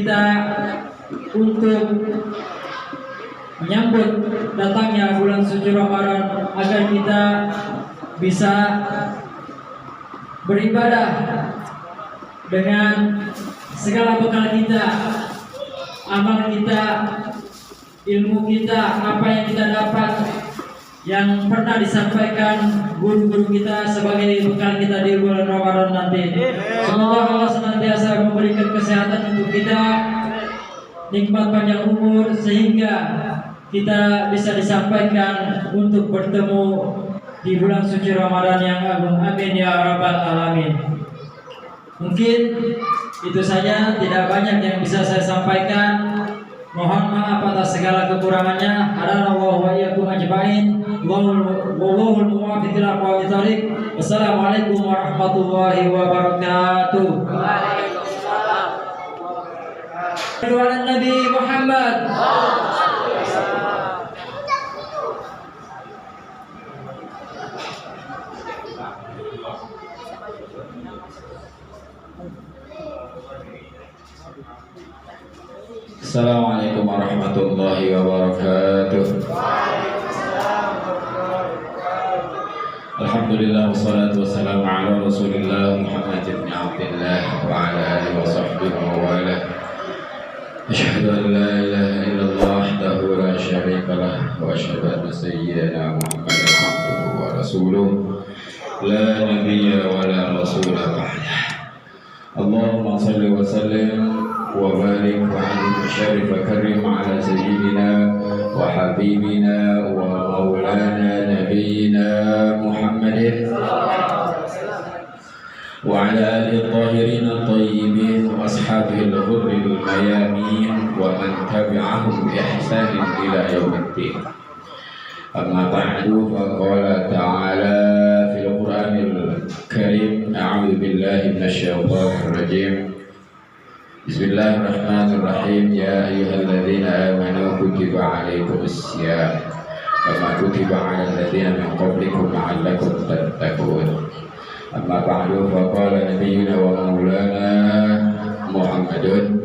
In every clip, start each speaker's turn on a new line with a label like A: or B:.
A: kita untuk menyambut datangnya bulan suci Ramadan, agar kita bisa beribadah dengan segala bekal kita, amal kita, ilmu kita, apa yang kita dapat, yang pernah disampaikan guru-guru kita sebagai bekal kita di bulan Ramadan nanti. Semoga Allah senantiasa memberikan kesehatan untuk kita, nikmat panjang umur, sehingga kita bisa disampaikan untuk bertemu di bulan suci Ramadan yang agung. Amin ya rabbal alamin. Mungkin itu saja, tidak banyak yang bisa saya sampaikan. Mohon maaf atas segala kekurangannya. Hadanallahu wa iyyakum ajmain. Wallahul muwaffiq ila aqwamit thoriq. Wassalamualaikum warahmatullahi wabarakatuh. Waalaikumsalam. Nabi Muhammad.
B: Assalamualaikum warahmatullahi wabarakatuh. Alhamdulillah wassalatu wassalamu ala Rasulillah Muhammad ibn Abdullah wa ala alihi wa sahbihi wa wala. Asyhadu an la ilaha illallah wahdahu la syarika lah wa asyhadu anna sayyidana Muhammadan abduhu wa rasuluh la nabiyya wa la rasula ba'dah. Allahumma shalli wa sallim وبارك وعلم وشرف وكرم على سيدنا وحبيبنا ومولانا نبينا محمد وعلى آله الطاهرين الطيبين وأصحابه الغر الميامين ومن تبعهم بإحسان إلى يوم الدين. أما بعد فقال تعالى في القرآن الكريم: أعوذ بالله من الشيطان الرجيم. Bismillahirrahmanirrahim. Ya ayyuhalladzina amanu kutiba alaikumus-syiyam kama kutiba 'alal ladzina min qablikum la'allakum tattaqun. Amma ba'du faqala nabiyyuna wa maulana Muhammadun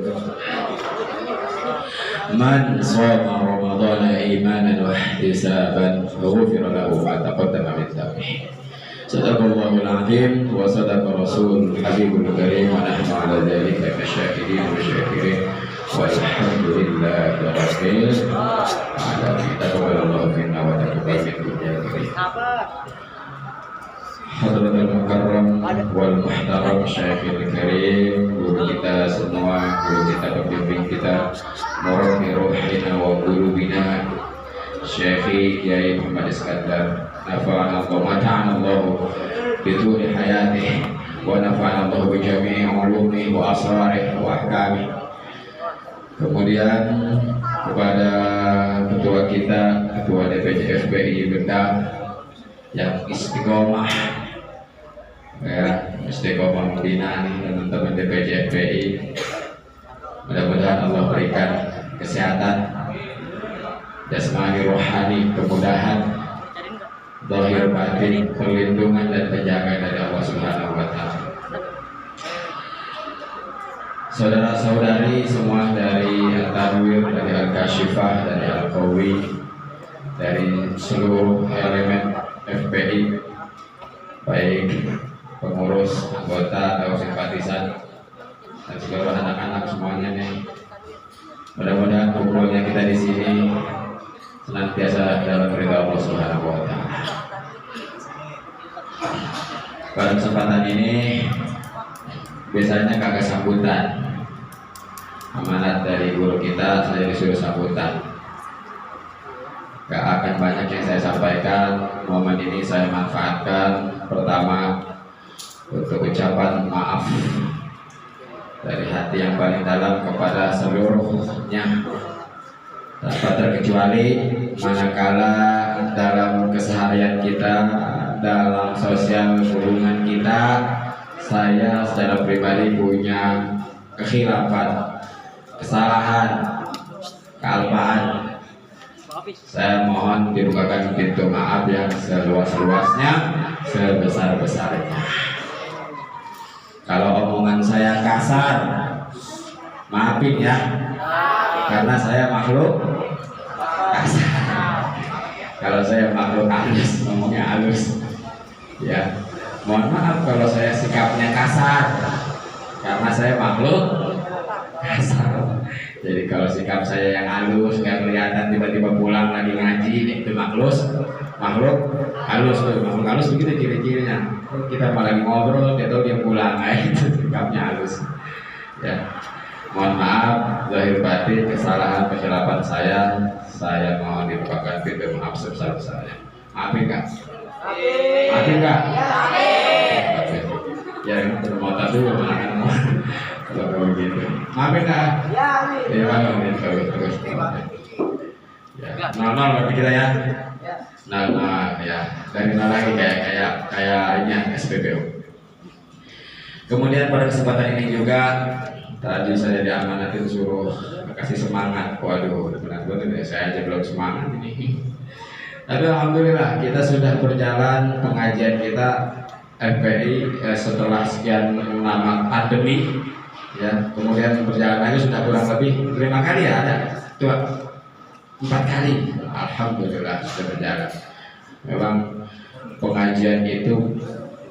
B: man shoma ramadhana imanan wa ihtisaban ghufira lahu ma taqaddama min dhanbihi. Sadaqallahul azim wa sadaqa rasul habibul karim wa nahnu ala dzalika kasyahidin wa syakirin walhamdulillahi rabbil alamin. Taqabbalallahu minna wa taqabbal minkum ya karim. Hadratul mukarram wal muhtaram syekhul karim, guru kita semua, guru kita, pembimbing kita, murabbi ruhina wa qulubina, Syekhi Kiai Muhammad Iskandar, nafa'ana Allah wa ta'ala Allah bituli hayatih wa nafa'ana Allah bi jami'i ulumi wa asrarih wa ahkamih. Kemudian kepada ketua kita, ketua DPC FPI Benda yang istiqomah, ya, istiqomah membina nih teman-teman DPC FPI, mudah-mudahan Allah berikan kesehatan jasmani rohani, kemudahan zahir batin, perlindungan dan penjagaan dari Allah Subhanahu wa taala. Saudara-saudari semua dari Al-Tanwir, dari Al-Kashifah, dari Al-Qawi, dari seluruh elemen FPI, baik pengurus, anggota atau simpatisan, dan seluruh anak-anak semuanya nih. Mudah-mudahan kumpulnya kita di sini senantiasa dalam ridha Allah Subhanahu wa taala. Pada kesempatan ini biasanya kagak sambutan. Amanat dari guru kita, saya disuruh sambutan. Gak akan banyak yang saya sampaikan. Momen ini saya manfaatkan pertama untuk ucapan maaf dari hati yang paling dalam kepada seluruhnya, tanpa terkecuali manakala dalam keseharian kita, dalam sosial hubungan kita, saya secara pribadi punya kekhilafan, kesalahan, kealpaan. Saya mohon dibukakan pintu maaf yang seluas-luasnya, sebesar-besarnya. Kalau omongan saya kasar, Maafin ya, karena saya makhluk kasar. Kalau saya makhluk halus, ngomongnya halus. Ya, mohon maaf kalau saya sikapnya kasar, karena saya makhluk kasar. Jadi kalau sikap saya yang halus, nggak kelihatan, tiba-tiba pulang lagi ngaji, itu makhluk halus tuh. Makhluk halus begitu ciri-cirinya. Kita malah lagi ngobrol, dia tahu dia pulang, itu sikapnya halus. Ya. Mohon maaf, zahir batin, kesalahan saya mohon dilupakan, pintu maaf sebesar-besarnya. Maafin nggak? Maafin nggak? Maafin. Ya, termotor dulu mana kalau begitu. Maafin nggak? Ya, maafin terus. Ya, 0-0 berarti kita ya. Nah, ya dari nol lagi kayak SPBU. Kemudian pada kesempatan ini juga tadi saya diamanatin suruh kasih semangat. Waduh, benar-benar saya aja belum semangat ini. Tapi alhamdulillah kita sudah berjalan pengajian kita FPI setelah sekian lama pandemi ya. Kemudian perjalanannya sudah kurang lebih 5 kali ya, ada 4 kali. Alhamdulillah sudah berjalan. Memang pengajian itu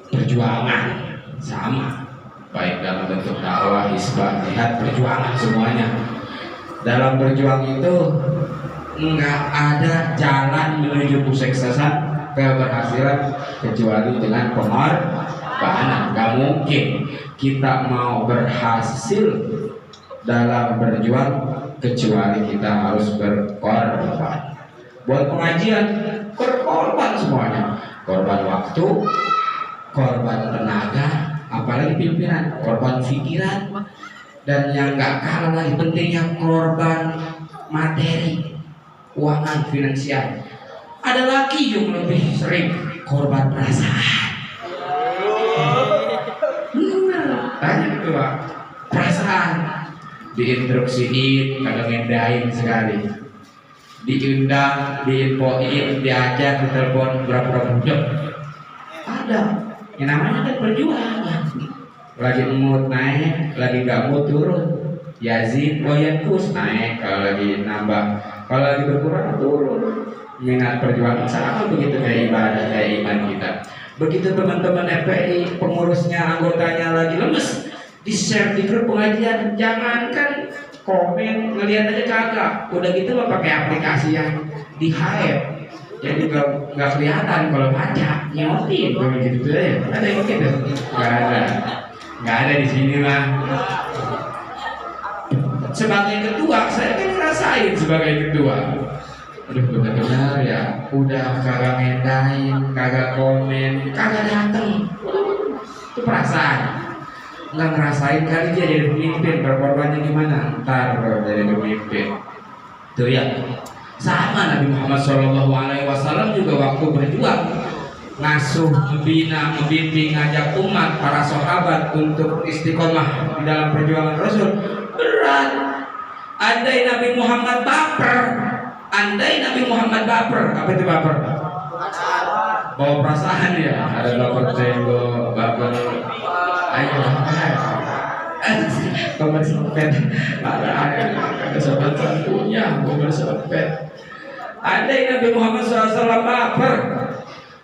B: perjuangan sama, baik dalam bentuk dakwah, hisbah, jihad, perjuangan semuanya. Dalam berjuang itu nggak ada jalan menuju kesuksesan, keberhasilan kecuali dengan pengorbanan. Nggak mungkin kita mau berhasil dalam berjuang kecuali kita harus berkorban. Buat pengajian berkorban semuanya, korban waktu, korban tenaga, apalagi pimpinan, korban pikiran, dan yang nggak kalah lagi pentingnya korban materi, keuangan, finansial. Ada lagi yang lebih sering, korban perasaan. Tanya kedua, perasaan diinstruksiin, kadang ngendahin sekali, diundang, diinfoin, diajak, ditelepon berapa budak. Ada yang namanya kan perjuangan. Lagi mood naik, lagi gak mood turun. Yazid wayankus naik, kalau lagi nambah, kalau lagi berkurang turun. Minat perjuangan sama begitu kayak ibadah, kayak iman kita. Begitu teman-teman FPI, pengurusnya, anggotanya lagi lemes, di-share di grup pengajian, jangankan komen, ngelihat aja kagak. Udah gitu mah pakai aplikasi yang di hype, jadi nggak kelihatan kalau baca, nyotin kalau gitu ya. Ada yang gitu? Nggak ada di sini mah. Sebagai ketua, saya kan ngerasain sebagai ketua. Aduh, benar-benar ya, udah kagak ngendahin, kagak komen, kagak dateng. Itu perasaan. Nggak ngerasain kali dia jadi pemimpin, berkorbannya gimana? Ntar jadi pemimpin. Tuh ya, sama Nabi Muhammad SAW juga waktu berjuang, ngasuh, membina, membimbing, ngajak umat, para sahabat untuk istiqomah di dalam perjuangan Rasul. Berat. Andai Nabi Muhammad baper, apa itu baper? Bawa perasaan ya, ada baper tenggo, baper ayo, baper sempet, ada sobat santunya, baper sempet. Andai Nabi Muhammad SAW baper,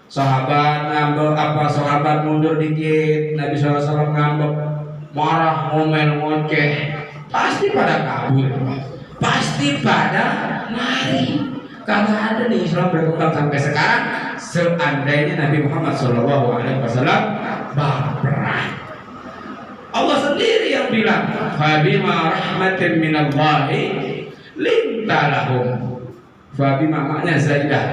B: sahabat ngambek sahabat mundur dikit, Nabi SAW ngambek, marah, ngomel, ngoceh, pasti pada kabur, pasti pada lari. Kagak ada di Islam berkembang sampai sekarang seandainya Nabi Muhammad SAW baperan. Allah sendiri yang bilang, "Fabima rahmatin minallahi linta lahum." Fabima maknanya zaidah.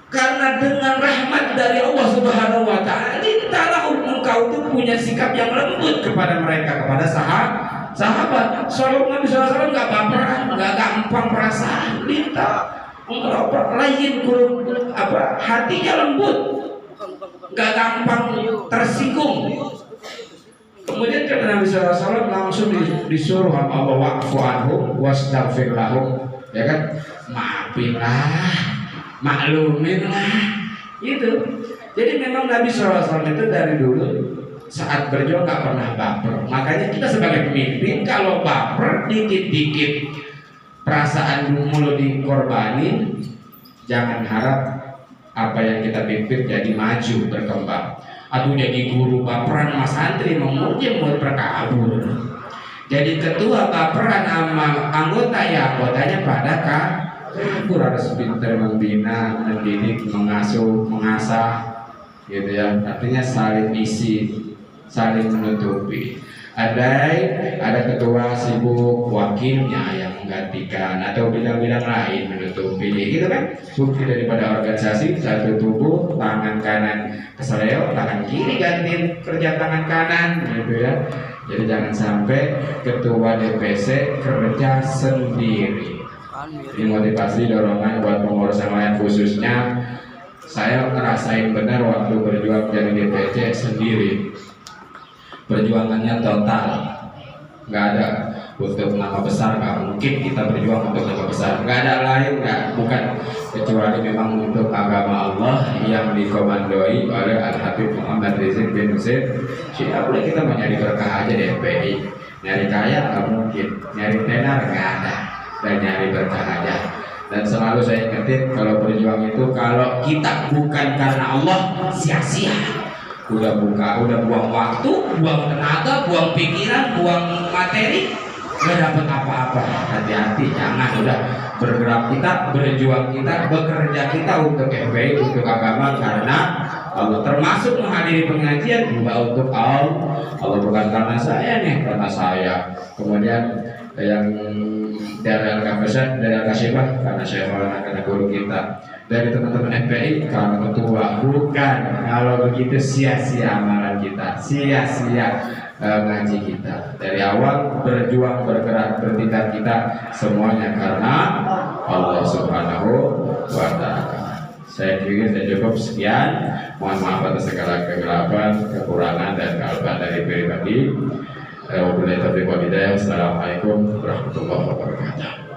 B: Karena dengan rahmat dari Allah Subhanahu wa taala, linta lahum, engkau tuh punya sikap yang lembut kepada mereka, kepada sahabat. Soalnya Nabi SAW nggak baperan, nggak gampang perasaan, linta, lain hatinya lembut, nggak gampang tersinggung. Kemudian kata Nabi SAW langsung disuruh sama Allah, wa'fu anhum wastaghfir lahum, ya kan, maafinlah, makluminlah, gitu. Jadi memang Nabi SAW itu dari dulu
C: saat berjuang nggak pernah baper. Makanya kita sebagai pemimpin kalau baper dikit-dikit perasaan mulut dikorbanin, jangan harap apa yang kita pimpin jadi maju berkembang. Atau jadi guru baperan sama santri menguji mau berkabur. Jadi ketua baperan sama anggota ya anggotanya pada kabur. Harus pintar membina, mendidik, mengasuh, mengasah, gitu ya. Artinya saling isi, saling menutupi. Ada ketua sibuk, wakilnya yang menggantikan atau bidang-bidang lain menutupi, gitu kan? Bukti daripada organisasi satu tubuh, tangan kanan keseleo, tangan kiri gantiin kerja tangan kanan, gitu ya. Jadi jangan sampai ketua DPC kerja sendiri. Ini motivasi dorongan buat pengurus yang lain, khususnya saya ngerasain benar waktu berjuang jadi DPC sendiri. Perjuangannya total, nggak ada untuk nama besar, nggak mungkin kita berjuang untuk nama besar, nggak ada lain, bukan kecuali memang untuk agama Allah yang dikomandoi oleh Al-Habib Muhammad Rizik bin Hussein. Boleh kita mau nyari berkah aja di FPI, nyari kaya nggak mungkin, nyari tenar nggak ada, dan nyari berkah aja. Dan selalu saya ingetin kalau berjuang itu kalau kita bukan karena Allah sia-sia. Udah buang waktu, buang tenaga, buang pikiran, buang materi, nggak dapat apa-apa. Hati-hati, jangan. Udah bergerak kita, berjuang kita, bekerja kita untuk FPI, untuk agama karena Allah, termasuk menghadiri pengajian juga untuk Allah. Allah bukan karena saya nih, karena saya. Kemudian yang dari Al-Kafasat, dari Al-Kasifah karena saya karena guru kita, dari teman-teman FPI karena ketua. Bukan, kalau begitu sia-sia amalan kita, sia-sia ngaji kita. Dari awal berjuang, bergerak, bertindak kita semuanya karena Allah Subhanahu wa Ta'ala. Saya pikir saya cukup sekian. Mohon maaf atas segala kegelapan, kekurangan dan kealpan dari pribadi. Wabillahi taufiq wal hidayah. Wassalamualaikum warahmatullahi wabarakatuh.